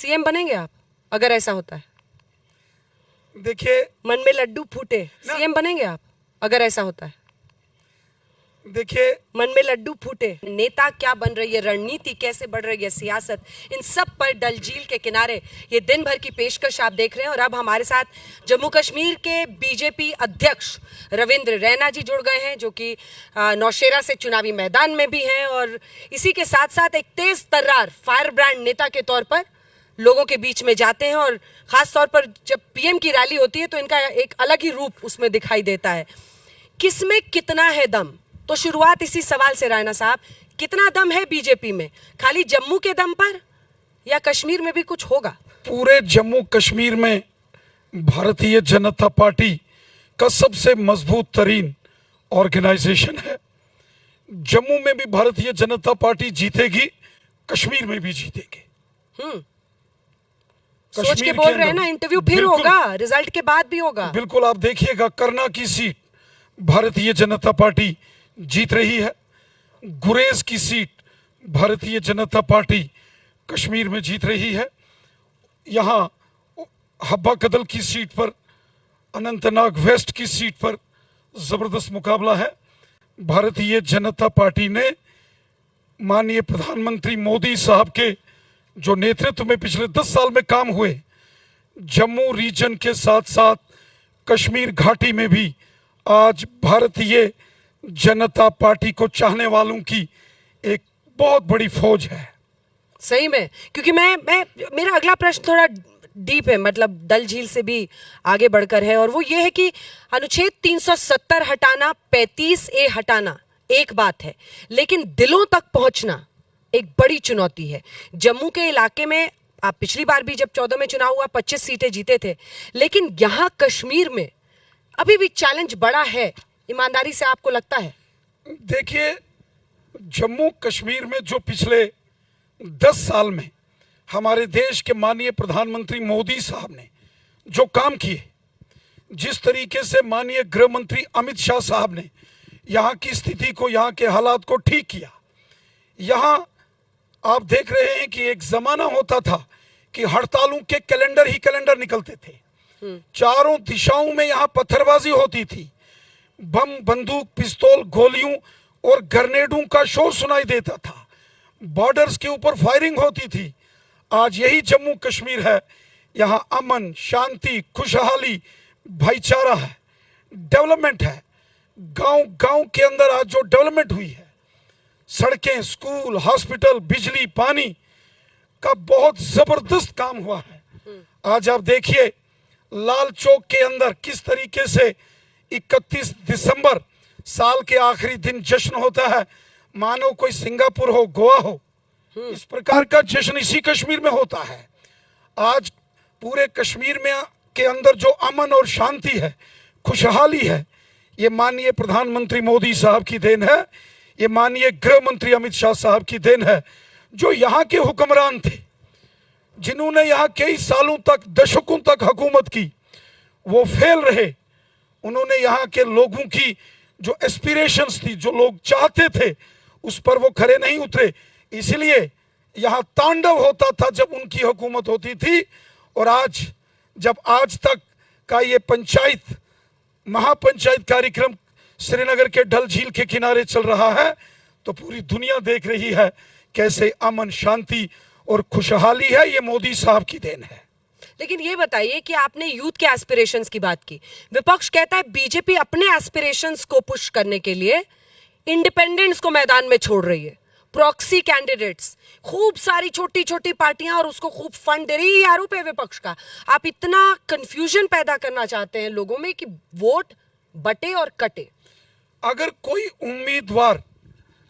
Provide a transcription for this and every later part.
CM बनेंगे आप अगर ऐसा होता है? देखिए मन में लड्डू फूटे, सीएम बनेंगे आप अगर ऐसा होता है? देखिए मन में लड्डू फूटे, नेता क्या बन रही है, रणनीति कैसे बढ़ रही है, सियासत, इन सब पर डल झील के किनारे ये दिन भर की पेशकश आप देख रहे हैं। और अब हमारे साथ जम्मू कश्मीर के बीजेपी अध्यक्ष रविंद्र रैना जी जुड़ गए हैं, जो कि नौशेरा से चुनावी मैदान में भी हैं और इसी के साथ साथ एक तेज तर्रार फायर ब्रांड नेता के तौर पर लोगों के बीच में जाते हैं। और खास तौर पर जब पीएम की रैली होती है तो इनका एक अलग ही रूप उसमें दिखाई देता है। किसमें कितना है दम? तो शुरुआत इसी सवाल से रायना साहब, कितना दम है बीजेपी में? खाली जम्मू के दम पर या कश्मीर में भी कुछ होगा? पूरे जम्मू कश्मीर में भारतीय जनता पार्टी का सबसे मजबूत तरीन ऑर्गेनाइजेशन है। जम्मू में भी भारतीय जनता पार्टी जीतेगी, कश्मीर में भी जीतेगी। सोच के बोल रहे हैं ना, इंटरव्यू फिर होगा, रिजल्ट के बाद भी होगा। बिल्कुल, आप देखिएगा करना की सीट भारतीय जनता पार्टी जीत रही है, गुरेज की सीट भारतीय जनता पार्टी कश्मीर में जीत रही है, यहाँ हब्बा कदल की सीट पर, अनंतनाग वेस्ट की सीट पर जबरदस्त मुकाबला है। भारतीय जनता पार्टी ने माननीय प्रधानमंत्री मोदी साहब के जो नेतृत्व में पिछले 10 साल में काम हुए, जम्मू रीजन के साथ साथ कश्मीर घाटी में भी आज भारतीय जनता पार्टी को चाहने वालों की एक बहुत बड़ी फौज है। सही में, क्योंकि मैं मेरा अगला प्रश्न थोड़ा डीप है, मतलब डल झील से भी आगे बढ़कर है, और वो ये है कि अनुच्छेद 370 हटाना, 35A हटाना एक बात है, लेकिन दिलों तक पहुंचना एक बड़ी चुनौती है। जम्मू के इलाके में आप पिछली बार भी जब 14 में चुनाव हुआ 25 सीटें जीते थे, लेकिन यहां कश्मीर में अभी भी चैलेंज बड़ा है, ईमानदारी से आपको लगता है? देखिए, जम्मू कश्मीर में जो पिछले 10 साल में हमारे देश के माननीय प्रधानमंत्री मोदी साहब ने जो काम किए, जिस तरीके से माननीय गृह मंत्री अमित शाह साहब ने यहाँ की स्थिति को, यहाँ के हालात को ठीक किया। यहाँ आप देख रहे हैं कि एक जमाना होता था कि हड़तालों के कैलेंडर ही कैलेंडर निकलते थे, चारों दिशाओं में यहाँ पत्थरबाजी होती थी, बम, बंदूक, पिस्तौल, गोलियों और ग्रेनेडों का शोर सुनाई देता था, बॉर्डर्स के ऊपर फायरिंग होती थी। आज यही जम्मू कश्मीर है, यहाँ अमन, शांति, खुशहाली, भाईचारा है, डेवलपमेंट है। गांव गांव के अंदर आज जो डेवलपमेंट हुई है, सड़कें, स्कूल, हॉस्पिटल, बिजली, पानी का बहुत जबरदस्त काम हुआ है। आज आप देखिए लाल चौक के अंदर किस तरीके से 31 दिसंबर साल के आखिरी दिन जश्न होता है, मानो कोई सिंगापुर हो, गोवा हो, इस प्रकार का जश्न इसी कश्मीर में होता है। आज पूरे कश्मीर में के अंदर जो अमन और शांति है, खुशहाली है, ये माननीय प्रधानमंत्री मोदी साहब की देन है, ये माननीय गृह मंत्री अमित शाह साहब की देन है। जो यहाँ के हुक्मरान थे, जिन्होंने यहाँ कई सालों तक, दशकों तक हुकूमत की, वो फेल रहे। उन्होंने यहाँ के लोगों की जो एस्पिरेशंस थी, जो लोग चाहते थे, उस पर वो खरे नहीं उतरे। इसलिए यहाँ तांडव होता था जब उनकी हुकूमत होती थी। और आज जब आज तक का ये पंचायत, महापंचायत कार्यक्रम श्रीनगर के डल झील के किनारे चल रहा है, तो पूरी दुनिया देख रही है कैसे अमन, शांति और खुशहाली है। ये मोदी साहब की देन है। लेकिन ये बताइए कि आपने यूथ के एस्पिरेशंस की बात की, विपक्ष कहता है बीजेपी अपने एस्पिरेशंस को पुश करने के लिए इंडिपेंडेंट्स को मैदान में छोड़ रही है, प्रॉक्सी कैंडिडेट्स, खूब सारी छोटी छोटी पार्टियां, और उसको खूब फंड दे रही है। आरोप है विपक्ष का, आप इतना कंफ्यूजन पैदा करना चाहते हैं लोगों में कि वोट बटे और कटे। अगर कोई उम्मीदवार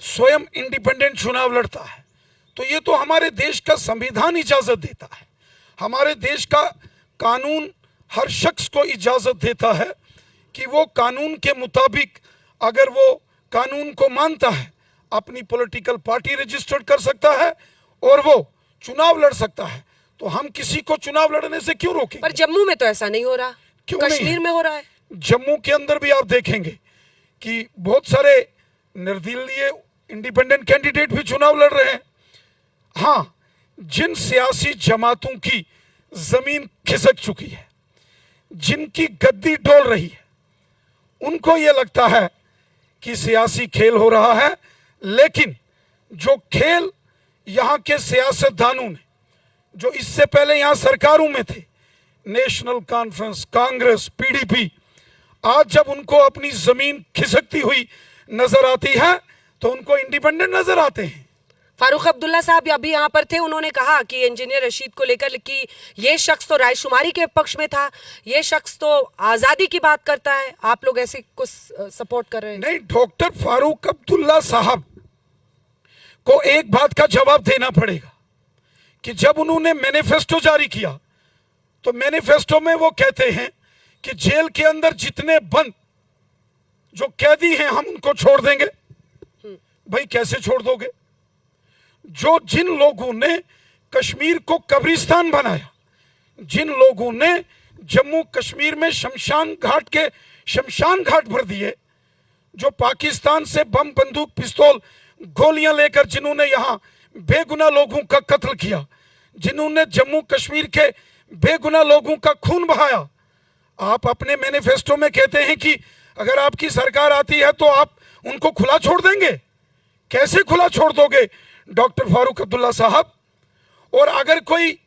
स्वयं इंडिपेंडेंट चुनाव लड़ता है तो ये तो हमारे देश का संविधान इजाजत देता है, हमारे देश का कानून हर शख्स को इजाजत देता है कि वो कानून के मुताबिक, अगर वो कानून को मानता है, अपनी पॉलिटिकल पार्टी रजिस्टर्ड कर सकता है और वो चुनाव लड़ सकता है। तो हम किसी को चुनाव लड़ने से क्यों रोकेंगे? पर जम्मू में तो ऐसा नहीं हो रहा, क्यों? कश्मीर में हो रहा है। जम्मू के अंदर भी आप देखेंगे कि बहुत सारे निर्दलीय इंडिपेंडेंट कैंडिडेट भी चुनाव लड़ रहे हैं। हाँ, जिन सियासी जमातों की जमीन खिसक चुकी है, जिनकी गद्दी डोल रही है, उनको यह लगता है कि सियासी खेल हो रहा है। लेकिन जो खेल यहां के सियासतदानों ने, जो इससे पहले यहां सरकारों में थे, नेशनल कॉन्फ्रेंस, कांग्रेस, पीडीपी, आज जब उनको अपनी जमीन खिसकती हुई नजर आती है तो उनको इंडिपेंडेंट नजर आते हैं। फारूक अब्दुल्ला साहब अभी यहाँ पर थे, उन्होंने कहा कि इंजीनियर रशीद को लेकर कि ये शख्स तो रायशुमारी के पक्ष में था, ये शख्स तो आजादी की बात करता है, आप लोग ऐसे कुछ सपोर्ट कर रहे हैं? नहीं, डॉक्टर फारूक अब्दुल्ला साहब को एक बात का जवाब देना पड़ेगा कि जब उन्होंने मैनिफेस्टो जारी किया तो मैनिफेस्टो में वो कहते हैं कि जेल के अंदर जितने बंद जो कैदी हैं हम उनको छोड़ देंगे। भाई कैसे छोड़ दोगे? जो जिन लोगों ने कश्मीर को कब्रिस्तान बनाया, जिन लोगों ने जम्मू कश्मीर में शमशान घाट भर दिए, जो पाकिस्तान से बम, बंदूक, पिस्तौल, गोलियां लेकर जिन्होंने यहां बेगुनाह लोगों का कत्ल किया, जिन्होंने जम्मू कश्मीर के बेगुनाह लोगों का खून बहाया, आप अपने मैनिफेस्टो में कहते हैं कि अगर आपकी सरकार आती है तो आप उनको खुला छोड़ देंगे। कैसे खुला छोड़ दोगे डॉक्टर फारूक अब्दुल्ला साहब? और अगर कोई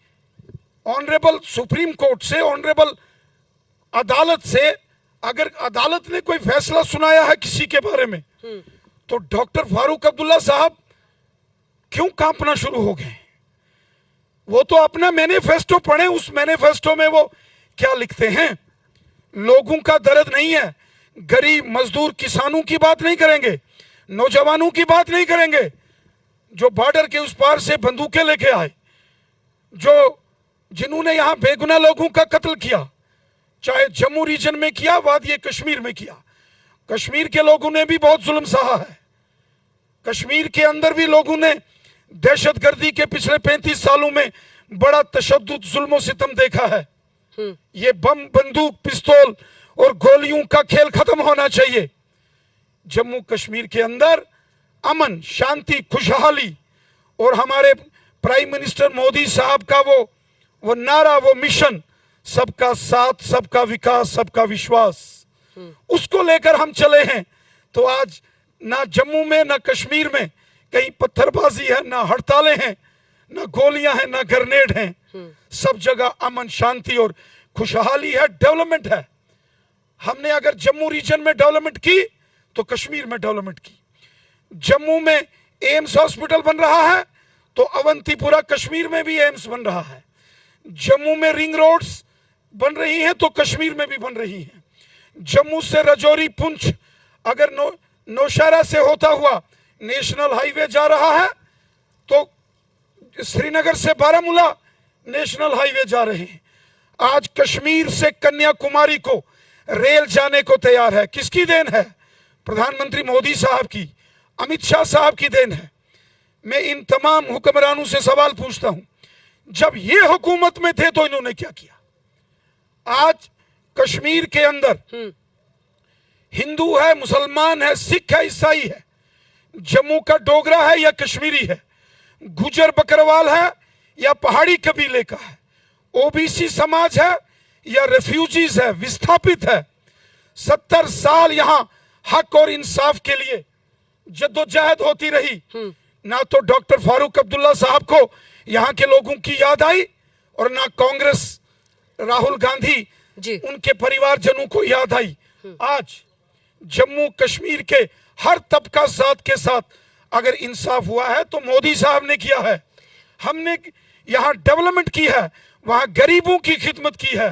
ऑनरेबल सुप्रीम कोर्ट से, ऑनरेबल अदालत से, अगर अदालत ने कोई फैसला सुनाया है किसी के बारे में, तो डॉक्टर फारूक अब्दुल्ला साहब क्यों कांपना शुरू हो गए? वो तो अपना मैनिफेस्टो पढ़े, उस मैनिफेस्टो में वो क्या लिखते हैं? लोगों का दर्द नहीं है, गरीब, मजदूर, किसानों की बात नहीं करेंगे, नौजवानों की बात नहीं करेंगे, जो बॉर्डर के उस पार से बंदूकें लेके आए, जो जिन्होंने यहां बेगुनाह लोगों का कत्ल किया, चाहे जम्मू रीजन में किया, वादी कश्मीर में किया। कश्मीर के लोगों ने भी बहुत जुल्म सहा है। कश्मीर के अंदर भी लोगों ने दहशतगर्दी के पिछले 35 सालों में बड़ा तशद्दुद, जुल्म सितम देखा है। ये बम, बंदूक, पिस्तौल और गोलियों का खेल खत्म होना चाहिए। जम्मू कश्मीर के अंदर अमन, शांति, खुशहाली और हमारे प्राइम मिनिस्टर मोदी साहब का वो नारा, वो मिशन, सबका साथ, सबका विकास, सबका विश्वास, उसको लेकर हम चले हैं। तो आज ना जम्मू में, ना कश्मीर में कहीं पत्थरबाजी है, ना हड़तालें हैं, ना गोलियां हैं, ना ग्रेनेड हैं। सब जगह अमन, शांति और खुशहाली है, डेवलपमेंट है। हमने अगर जम्मू रीजन में डेवलपमेंट की तो कश्मीर में डेवलपमेंट की। जम्मू में एम्स हॉस्पिटल बन रहा है तो अवंतीपुरा कश्मीर में भी एम्स बन रहा है। जम्मू में रिंग रोड्स बन रही हैं तो कश्मीर में भी बन रही हैं। जम्मू से रजौरी, पुंछ, अगर नौशहरा से होता हुआ नेशनल हाईवे जा रहा है तो श्रीनगर से बारामूला नेशनल हाईवे जा रहे हैं। आज कश्मीर से कन्याकुमारी को रेल जाने को तैयार है। किसकी देन है? प्रधानमंत्री मोदी साहब की, अमित शाह साहब की देन है। मैं इन तमाम हुक्मरानों से सवाल पूछता हूं, जब ये हुकूमत में थे तो इन्होंने क्या किया? आज कश्मीर के अंदर हिंदू है, मुसलमान है, सिख है, ईसाई है, जम्मू का डोगरा है या कश्मीरी है, गुजर बकरवाल है या पहाड़ी कबीले का है, ओबीसी समाज है या रेफ्यूजीज है, विस्थापित है, 70 साल यहां हक और इंसाफ के लिए जद्दोजहद होती रही। ना तो डॉक्टर फारूक अब्दुल्ला साहब को यहां के लोगों की याद आई और ना कांग्रेस, राहुल गांधी जी, उनके परिवारजनों को याद आई। आज जम्मू कश्मीर के हर तबका जात के साथ अगर इंसाफ हुआ है तो मोदी साहब ने किया है। हमने यहां डेवलपमेंट की है, वहां गरीबों की खिदमत की है।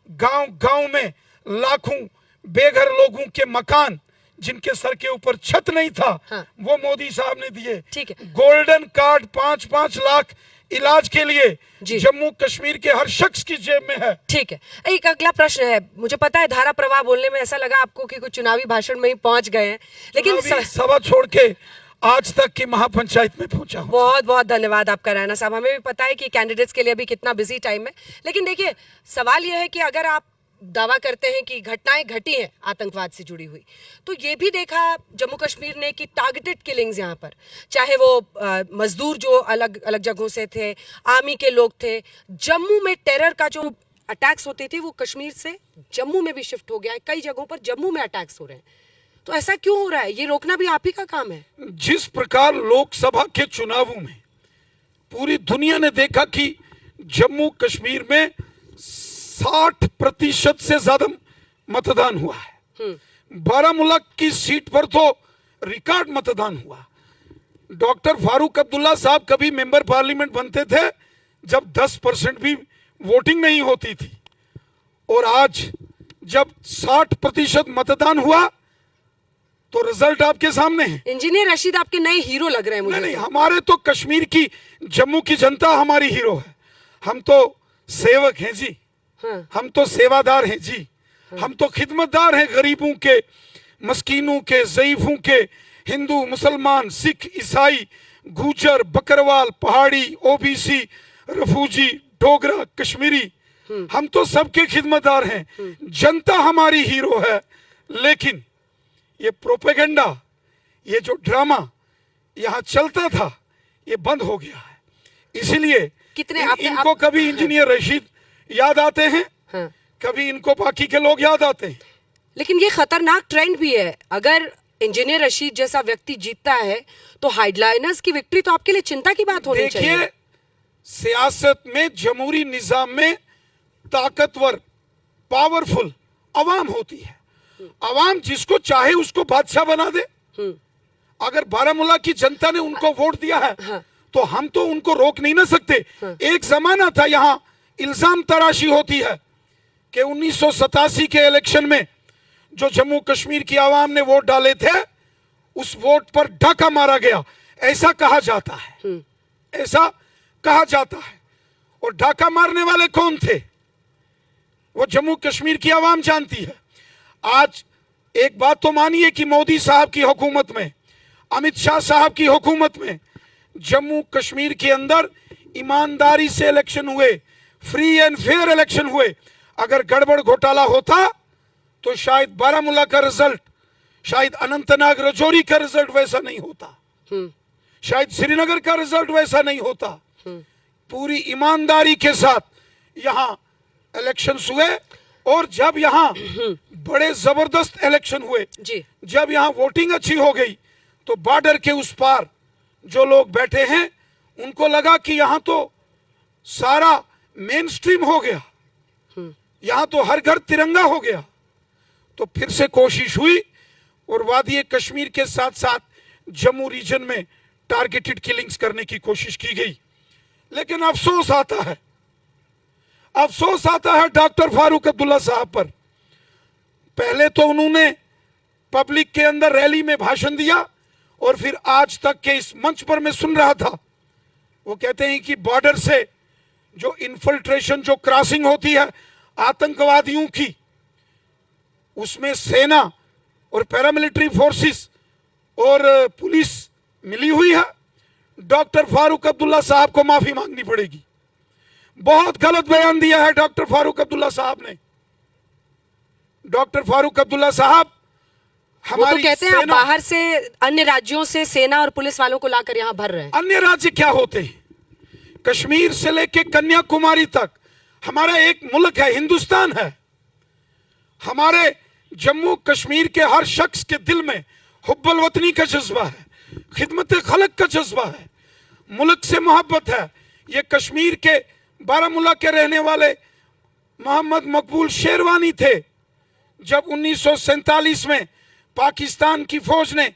गांव गांव में लाखों बेघर लोगों के मकान, जिनके सर के ऊपर छत नहीं था, हाँ। वो मोदी साहब ने दिए। ठीक है। गोल्डन कार्ड 5-5 लाख इलाज के लिए जी। जम्मू कश्मीर के हर शख्स की जेब में है। ठीक है। एक अगला प्रश्न है, मुझे पता है धारा प्रवाह बोलने में ऐसा लगा आपको कि कुछ चुनावी भाषण में ही पहुंच गए हैं, लेकिन सभा छोड़ के आज तक की महापंचायत में पहुंचा हूं। बहुत बहुत धन्यवाद आपका राणा साहब। हमें भी पता है कि कैंडिडेट्स के लिए अभी कितना बिजी टाइम है, लेकिन देखिए सवाल यह है कि अगर आप दावा करते हैं कि घटनाएं घटी हैं आतंकवाद से जुड़ी हुई, तो ये भी देखा जम्मू कश्मीर ने कि टारगेटेड किलिंग्स यहाँ पर, चाहे वो मजदूर जो अलग अलग जगहों से थे, आर्मी के लोग थे। जम्मू में टेरर का जो अटैक्स होते थे वो कश्मीर से जम्मू में भी शिफ्ट हो गया है, कई जगहों पर जम्मू में अटैक्स हो रहे हैं। तो ऐसा क्यों हो रहा है? ये रोकना भी आप ही का काम है। जिस प्रकार लोकसभा के चुनावों में पूरी दुनिया ने देखा कि जम्मू कश्मीर में 60% से ज्यादा मतदान हुआ है, बारामूला की सीट पर तो रिकॉर्ड मतदान हुआ। डॉक्टर फारूक अब्दुल्ला साहब कभी मेंबर पार्लियामेंट बनते थे जब 10% भी वोटिंग नहीं होती थी, और आज जब 60% मतदान हुआ तो रिजल्ट आपके सामने है। इंजीनियर रशीद आपके नए हीरो लग रहे हैं मुझे। नहीं, हमारे तो कश्मीर की, जम्मू की जनता हमारी हीरो है। हम तो सेवक हैं जी, हाँ। हम तो सेवादार हैं जी, हम तो खिदमतदार हैं गरीबों के, मस्कीनों के, ज़ईफों के, हिंदू, मुसलमान, सिख, ईसाई, गुजर, बकरवाल, पहाड़ी, ओबीसी, रफूजी, डोगरा, कश्मीरी, हम तो सबके खिदमतदार हैं। जनता हमारी हीरो है। लेकिन ये प्रोपेगेंडा, ये जो ड्रामा यहाँ चलता था, ये बंद हो गया है। इसीलिए कितने इनको कभी इंजीनियर रशीद याद आते हैं, हाँ। कभी इनको बाकी के लोग याद आते हैं। लेकिन ये खतरनाक ट्रेंड भी है। अगर इंजीनियर रशीद जैसा व्यक्ति जीतता है तो हाइडलाइनर्स की विक्ट्री तो आपके लिए चिंता की बात होनी चाहिए। देखिए, सियासत में, जमहूरी निजाम में ताकतवर, पावरफुल अवाम होती है। अवाम जिसको चाहे उसको बादशाह बना दे। अगर बारामूला की जनता ने उनको वोट दिया है, हाँ। तो हम तो उनको रोक नहीं ना सकते। हाँ। एक जमाना था यहाँ इल्जाम तराशी होती है कि 1987 के इलेक्शन में जो जम्मू कश्मीर की आवाम ने वोट डाले थे, उस वोट पर डाका मारा गया, ऐसा कहा जाता है, ऐसा कहा जाता है। और डाका मारने वाले कौन थे, वो जम्मू कश्मीर की आवाम जानती है। आज एक बात तो मानिए कि मोदी साहब की हुकूमत में, अमित शाह साहब की हुकूमत में जम्मू कश्मीर के अंदर ईमानदारी से इलेक्शन हुए, फ्री एंड फेयर इलेक्शन हुए। अगर गड़बड़ घोटाला होता तो शायद बारामूला का रिजल्ट, शायद अनंतनाग रजौरी का रिजल्ट वैसा नहीं होता, शायद श्रीनगर का रिजल्ट वैसा नहीं होता। पूरी ईमानदारी के साथ यहाँ इलेक्शन हुए, और जब यहाँ बड़े जबरदस्त इलेक्शन हुए जी। जब यहाँ वोटिंग अच्छी हो गई, तो बॉर्डर के उस पार जो लोग बैठे हैं उनको लगा कि यहाँ तो सारा मेन स्ट्रीम हो गया, यहाँ तो हर घर तिरंगा हो गया। तो फिर से कोशिश हुई और वादी कश्मीर के साथ साथ जम्मू रीजन में टारगेटेड किलिंग्स करने की कोशिश की गई। लेकिन अफसोस आता है, अफसोस आता है डॉक्टर फारूक अब्दुल्ला साहब पर। पहले तो उन्होंने पब्लिक के अंदर रैली में भाषण दिया, और फिर आज तक के इस मंच पर मैं सुन रहा था, वो कहते हैं कि बॉर्डर से जो इन्फिल्ट्रेशन, जो क्रॉसिंग होती है आतंकवादियों की, उसमें सेना और पैरामिलिट्री फोर्सेस और पुलिस मिली हुई है। डॉक्टर फारूक अब्दुल्ला साहब को माफी मांगनी पड़ेगी। बहुत गलत बयान दिया है डॉक्टर फारूक अब्दुल्ला साहब ने। डॉक्टर फारूक अब्दुल्ला साहब वो तो कहते हैं बाहर से, अन्य राज्यों से सेना और पुलिस वालों को लाकर यहाँ भर रहे हैं। अन्य राज्य क्या होते हैं? कश्मीर से लेके कन्याकुमारी तक हमारा एक मुल्क है, हिंदुस्तान है। हमारे जम्मू कश्मीर के हर शख्स के दिल में हुब्बुल वतनी का जज्बा है, खिदमत खलक का जज्बा है, मुल्क से मोहब्बत है। ये कश्मीर के बारामूला के रहने वाले मोहम्मद मकबूल शेरवानी थे। जब 1947 में पाकिस्तान की फौज ने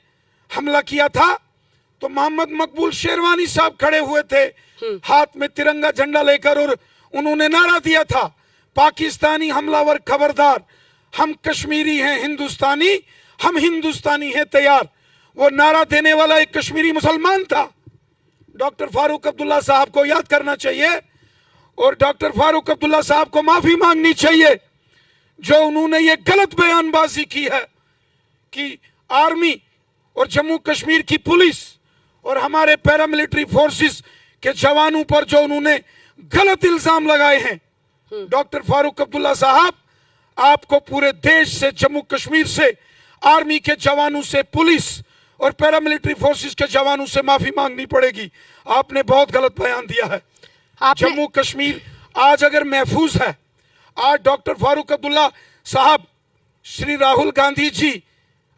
हमला किया था, तो मोहम्मद मकबूल शेरवानी साहब खड़े हुए थे हाथ में तिरंगा झंडा लेकर, और उन्होंने नारा दिया था, पाकिस्तानी हमलावर खबरदार, हम कश्मीरी हैं हिंदुस्तानी, हम हिंदुस्तानी हैं तैयार। वो नारा देने वाला एक कश्मीरी मुसलमान था। डॉक्टर फारूक अब्दुल्ला साहब को याद करना चाहिए, और डॉक्टर फारूक अब्दुल्ला साहब को माफी मांगनी चाहिए जो उन्होंने ये गलत बयानबाजी की है कि आर्मी और जम्मू कश्मीर की पुलिस और हमारे पैरामिलिट्री फोर्सेस के जवानों पर जो उन्होंने गलत इल्जाम लगाए हैं। डॉक्टर फारूक अब्दुल्ला साहब, आपको पूरे देश से, जम्मू कश्मीर से, आर्मी के जवानों से, पुलिस और पैरामिलिट्री फोर्सेस के जवानों से माफी मांगनी पड़ेगी। आपने बहुत गलत बयान दिया है। जम्मू कश्मीर आज अगर महफूज है, आज डॉक्टर फारूक अब्दुल्ला साहब, श्री राहुल गांधी जी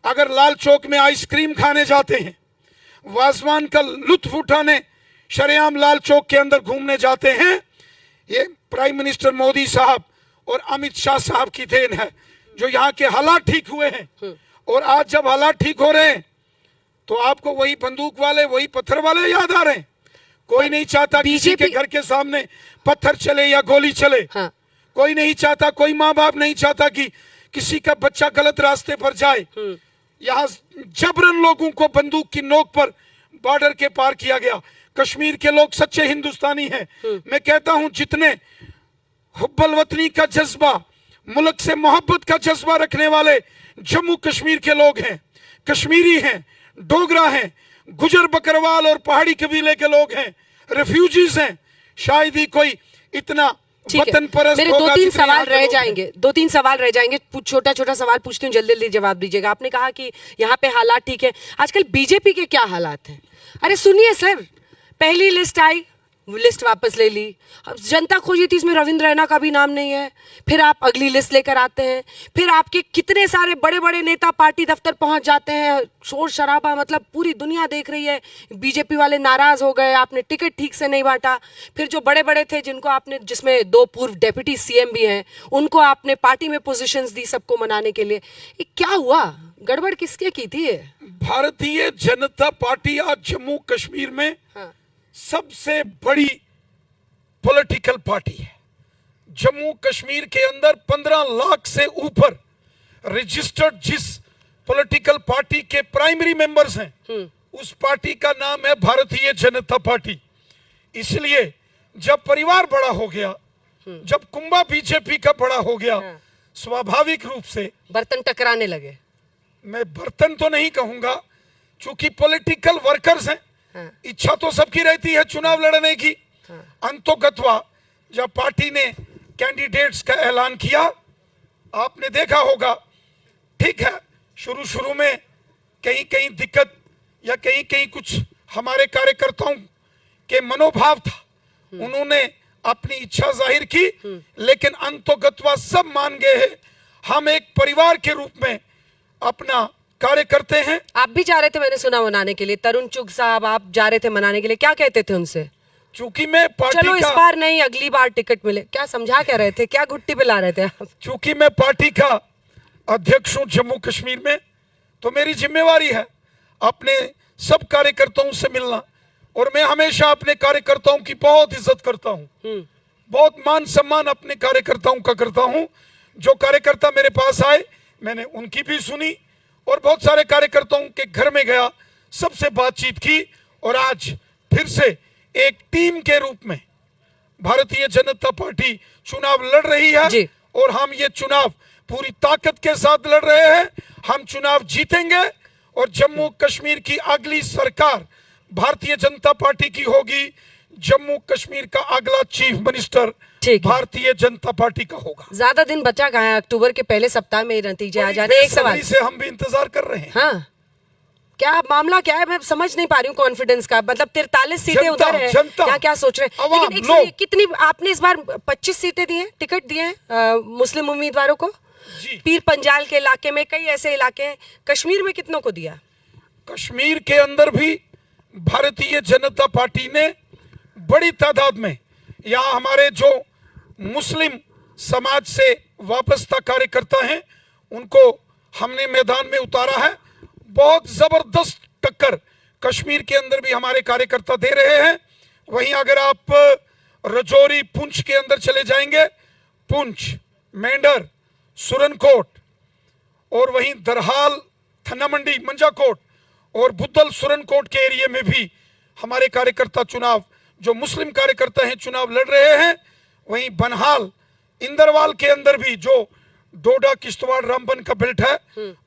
अगर लाल चौक में आइसक्रीम खाने जाते हैं, वाजवान का लुत्फ उठाने शरेआम लाल चौक के अंदर घूमने जाते हैं, ये प्राइम मिनिस्टर मोदी साहब और अमित शाह साहब की देन है, जो यहाँ के हालात ठीक हुए हैं। और आज जब हालात ठीक हो रहे हैं तो आपको वही बंदूक वाले, वही पत्थर वाले याद आ रहे हैं। कोई नहीं चाहता किसी के घर के सामने पत्थर चले या गोली चले। हाँ। कोई नहीं चाहता, कोई माँ बाप नहीं चाहता कि किसी का बच्चा गलत रास्ते पर जाए। यहाँ जबरन लोगों को बंदूक की नोक पर बॉर्डर के पार किया गया। कश्मीर के लोग सच्चे हिंदुस्तानी हैं। मैं कहता हूं जितने हुब्बल वतनी का जज्बा, मुल्क से मोहब्बत का जज्बा रखने वाले जम्मू कश्मीर के लोग हैं, कश्मीरी हैं, डोगरा हैं, गुजर बकरवाल और पहाड़ी कबीले के लोग हैं, रेफ्यूजीज हैं, शायद ही कोई इतना वतन परस्त मेरे होगा। 2-3 सवाल रह जाएंगे, 2-3 सवाल रह जाएंगे। छोटा छोटा सवाल पूछती हूँ, जल्दी जल्दी जवाब दीजिएगा। आपने कहा कि यहाँ पे हालात ठीक है, आजकल बीजेपी के क्या हालात हैं? अरे सुनिए सर, पहली लिस्ट आई, वो लिस्ट वापस ले ली। अब जनता खोजी थी, इसमें रविंद्र रैना का भी नाम नहीं है। फिर आप अगली लिस्ट लेकर आते हैं, फिर आपके कितने सारे बड़े बड़े नेता पार्टी दफ्तर पहुंच जाते हैं, शोर शराबा, मतलब पूरी दुनिया देख रही है। बीजेपी वाले नाराज हो गए, आपने टिकट ठीक से नहीं बांटा। फिर जो बड़े बड़े थे, जिनको आपने, जिसमें 2 पूर्व डेप्यूटी सीएम भी हैं, उनको आपने पार्टी में पोजीशंस दी सबको मनाने के लिए। ये क्या हुआ? गड़बड़ किसके की थी? भारतीय जनता पार्टी आज जम्मू कश्मीर में सबसे बड़ी पॉलिटिकल पार्टी है। जम्मू कश्मीर के अंदर 15 लाख से ऊपर रजिस्टर्ड जिस पॉलिटिकल पार्टी के प्राइमरी मेंबर्स हैं, उस पार्टी का नाम है भारतीय जनता पार्टी। इसलिए जब परिवार बड़ा हो गया, जब कुंभा बीजेपी का बड़ा हो गया, स्वाभाविक रूप से बर्तन टकराने लगे। मैं बर्तन तो नहीं कहूंगा, चूंकि पॉलिटिकल वर्कर्स हैं, इच्छा तो सबकी रहती है चुनाव लड़ने की। अंतोगत्वा जब पार्टी ने कैंडिडेट्स का ऐलान किया, आपने देखा होगा, ठीक है, शुरू शुरू में कहीं कहीं दिक्कत या कहीं कहीं कुछ हमारे कार्यकर्ताओं के मनोभाव था, उन्होंने अपनी इच्छा जाहिर की, लेकिन अंतोगत्वा सब मान गए हैं। हम एक परिवार के रूप में अपना कार्य करते हैं। आप भी जा रहे थे, मैंने सुना, मनाने के लिए। तरुण चुग साहब, आप जा रहे थे मनाने के लिए, क्या कहते थे उनसे? चूंकि मैं पार्टी चलो इस बार नहीं, अगली बार टिकट मिले, क्या समझा क्या रहे थे? क्या घुट्टी पे ला रहे थे आप? चूंकि मैं पार्टी का अध्यक्ष हूं जम्मू कश्मीर में, तो मेरी जिम्मेवारी है अपने सब कार्यकर्ताओं से मिलना। और मैं हमेशा अपने कार्यकर्ताओं की बहुत इज्जत करता हूं, बहुत मान सम्मान अपने कार्यकर्ताओं का करता हूं। जो कार्यकर्ता मेरे पास आए, मैंने उनकी भी सुनी और बहुत सारे कार्यकर्ताओं के घर में गया, सबसे बातचीत की। और आज फिर से एक टीम के रूप में भारतीय जनता पार्टी चुनाव लड़ रही है और हम ये चुनाव पूरी ताकत के साथ लड़ रहे हैं। हम चुनाव जीतेंगे और जम्मू कश्मीर की अगली सरकार भारतीय जनता पार्टी की होगी। जम्मू कश्मीर का अगला chief minister Bharatiya Janata party का होगा। ज्यादा दिन बचा कहाँ है, अक्टूबर के पहले सप्ताह में नतीजे आ जाने। एक सवाल से हम भी इंतजार कर रहे हैं। हाँ, क्या मामला क्या है? मैं समझ नहीं पा रही हूँ कॉन्फिडेंस का। मतलब 43 सीटें उधर है, क्या सोच रहे हैं? लेकिन एक से कितनी आपने इस बार 25 सीटें दी हैं, टिकट दिए हैं मुस्लिम उम्मीदवारों को। पीर पंजाल के इलाके में, कई ऐसे इलाके हैं। कश्मीर में कितनों को दिया? कश्मीर के अंदर भी भारतीय जनता पार्टी ने बड़ी तादाद में, यहाँ हमारे जो मुस्लिम समाज से वाबस्ता कार्यकर्ता हैं, उनको हमने मैदान में उतारा है। बहुत जबरदस्त टक्कर कश्मीर के अंदर भी हमारे कार्यकर्ता दे रहे हैं। वहीं अगर आप रजौरी, पुंछ के अंदर चले जाएंगे, पुंछ, मेंढर, सुरनकोट और वहीं दरहाल, थन्ना मंडी, मंजाकोट और बुद्धल सुरनकोट के एरिया में भी हमारे कार्यकर्ता चुनाव, जो मुस्लिम कार्यकर्ता हैं, चुनाव लड़ रहे हैं। वहीं बनहाल, इंदरवाल के अंदर भी जो डोडा, किश्तवाड़, रामबन का बेल्ट है,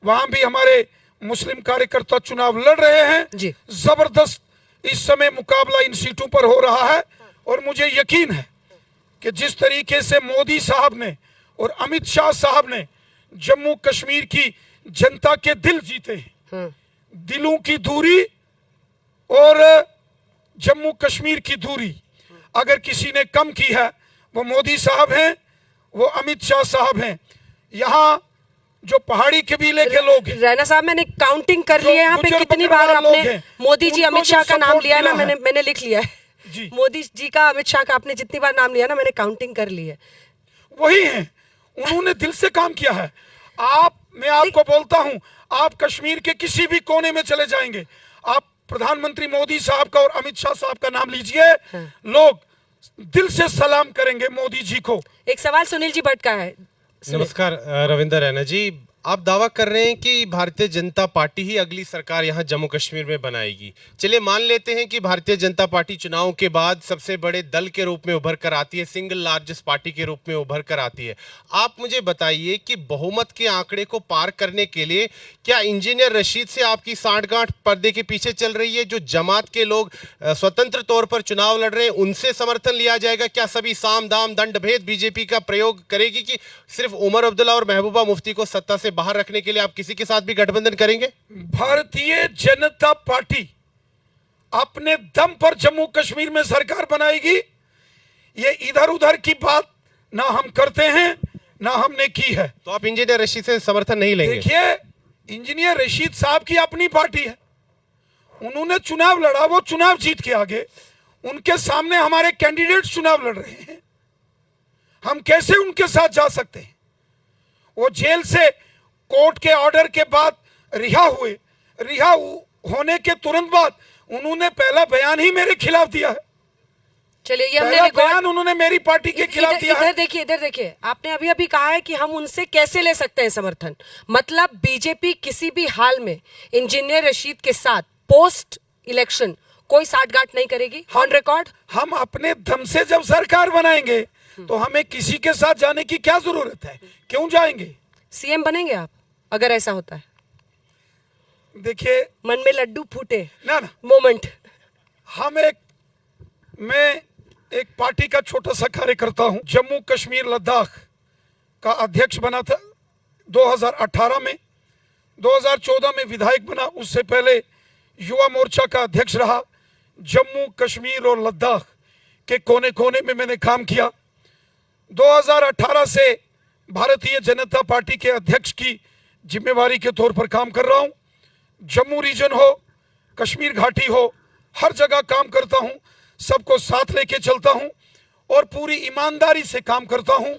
वहां भी हमारे मुस्लिम कार्यकर्ता चुनाव लड़ रहे हैं। जबरदस्त इस समय मुकाबला इन सीटों पर हो रहा है और मुझे यकीन है कि जिस तरीके से मोदी साहब ने और अमित शाह साहब ने जम्मू कश्मीर की जनता के दिल जीते हैं। दिलों की दूरी और जम्मू कश्मीर की दूरी अगर किसी ने कम की है वो मोदी साहब हैं, वो अमित शाह साहब हैं। यहाँ जो पहाड़ी कबीले के लोग हैं, रैना साहब मैंने काउंटिंग कर ली है यहाँ पे गुज्जर कितनी बकरवाल बार लोग आपने हैं, मोदी जी उनको अमित जो शाह का नाम support लिया है ना, मिला है। मैंने लिख लिया है। जी। मोदी जी का अमित शाह का आपने जितनी बार नाम लिया ना मैंने काउंटिंग कर ली है। वही हैं, उन्होंने दिल से काम किया है। मैं आपको बोलता हूं, आप कश्मीर के किसी भी कोने में चले जाएंगे, आप प्रधानमंत्री मोदी साहब का और अमित शाह साहब का नाम लीजिए, लोग दिल से सलाम करेंगे मोदी जी को। एक सवाल सुनील जी भट्ट का है। नमस्कार रविंदर रैना जी, आप दावा कर रहे हैं कि भारतीय जनता पार्टी ही अगली सरकार यहाँ जम्मू कश्मीर में बनाएगी। चलिए मान लेते हैं कि भारतीय जनता पार्टी चुनाव के बाद सबसे बड़े दल के रूप में उभर कर आती है, सिंगल लार्जेस्ट पार्टी के रूप में उभर कर आती है। आप मुझे बताइए कि बहुमत के आंकड़े को पार करने के लिए क्या इंजीनियर रशीद से आपकी साठगांठ पर्दे के पीछे चल रही है? जो जमात के लोग स्वतंत्र तौर पर चुनाव लड़ रहे हैं उनसे समर्थन लिया जाएगा? क्या सभी साम दाम दंड भेद बीजेपी का प्रयोग करेगी कि सिर्फ उमर अब्दुल्ला और महबूबा मुफ्ती को सत्ता से बाहर रखने के लिए आप किसी के साथ भी गठबंधन करेंगे? भारतीय जनता पार्टी अपने दम पर जम्मू कश्मीर में सरकार बनाएगी। ये इधर उधर की बात ना हम करते हैं ना हमने की है। तो आप इंजीनियर रशीद से समर्थन नहीं लेंगे? देखिए, इंजीनियर रशीद साहब की अपनी पार्टी है, उन्होंने चुनाव लड़ा, वो चुनाव जीत के आगे, उनके सामने हमारे कैंडिडेट चुनाव लड़ रहे हैं, हम कैसे उनके साथ जा सकते हैं? वो जेल से कोर्ट के ऑर्डर के बाद रिहा हुए, होने के तुरंत बाद उन्होंने पहला बयान ही मेरे खिलाफ दिया है। चलिए ये हमने पहला रिकॉर्ड बयान उन्होंने मेरी पार्टी के खिलाफ दिया है। इधर देखिए आपने अभी अभी कहा है कि हम उनसे कैसे ले सकते हैं समर्थन। मतलब बीजेपी किसी भी हाल में इंजीनियर रशीद के साथ पोस्ट इलेक्शन कोई साठगांठ नहीं करेगी ऑन रिकॉर्ड। हम अपने दम से जब सरकार बनाएंगे तो हमें किसी के साथ जाने की क्या जरूरत है? क्यों जाएंगे? सीएम बनेंगे आप अगर ऐसा होता है? देखिए, मन में लड्डू फूटे ना मोमेंट। मैं एक पार्टी का छोटा सा कार्यकर्ता हूं। जम्मू कश्मीर लद्दाख का अध्यक्ष बना था 2018 में, 2014 में विधायक बना, उससे पहले युवा मोर्चा का अध्यक्ष रहा। जम्मू कश्मीर और लद्दाख के कोने कोने में मैंने काम किया। 2018 से भारतीय जनता पार्टी के अध्यक्ष की जिम्मेवारी के तौर पर काम कर रहा हूं। जम्मू रीजन हो, कश्मीर घाटी हो, हर जगह काम करता हूं, सबको साथ लेके चलता हूं और पूरी ईमानदारी से काम करता हूं।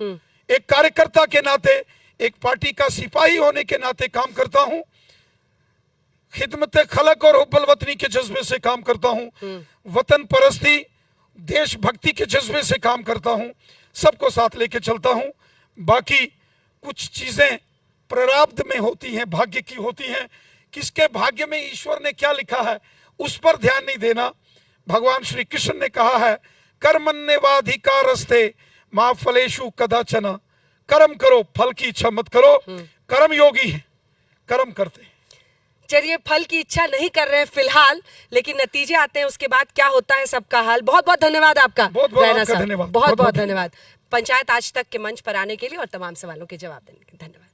एक कार्यकर्ता के नाते, एक पार्टी का सिपाही होने के नाते काम करता हूं। खिदमत खलक और हुब्बुल वतनी के जज्बे से काम करता हूं, वतन परस्ती देशभक्ति के जज्बे से काम करता हूं, सबको साथ लेके चलता हूं। बाकी कुछ चीजें प्रारब्ध में होती हैं, भाग्य की होती हैं, किसके भाग्य में ईश्वर ने क्या लिखा है उस पर ध्यान नहीं देना। भगवान श्री कृष्ण ने कहा है, कर्मण्येवाधिकारस्ते मा फलेषु कदाचन, कर्म करो फल की इच्छा मत करो। कर्म योगी है, कर्म करते हैं। चलिए फल की इच्छा नहीं कर रहे हैं फिलहाल, लेकिन नतीजे आते हैं उसके बाद क्या होता है सबका हाल। बहुत बहुत धन्यवाद आपका रैना साहब, धन्यवाद, बहुत बहुत धन्यवाद पंचायत आज तक के मंच पर आने के लिए और तमाम सवालों के जवाब देने के लिए। धन्यवाद।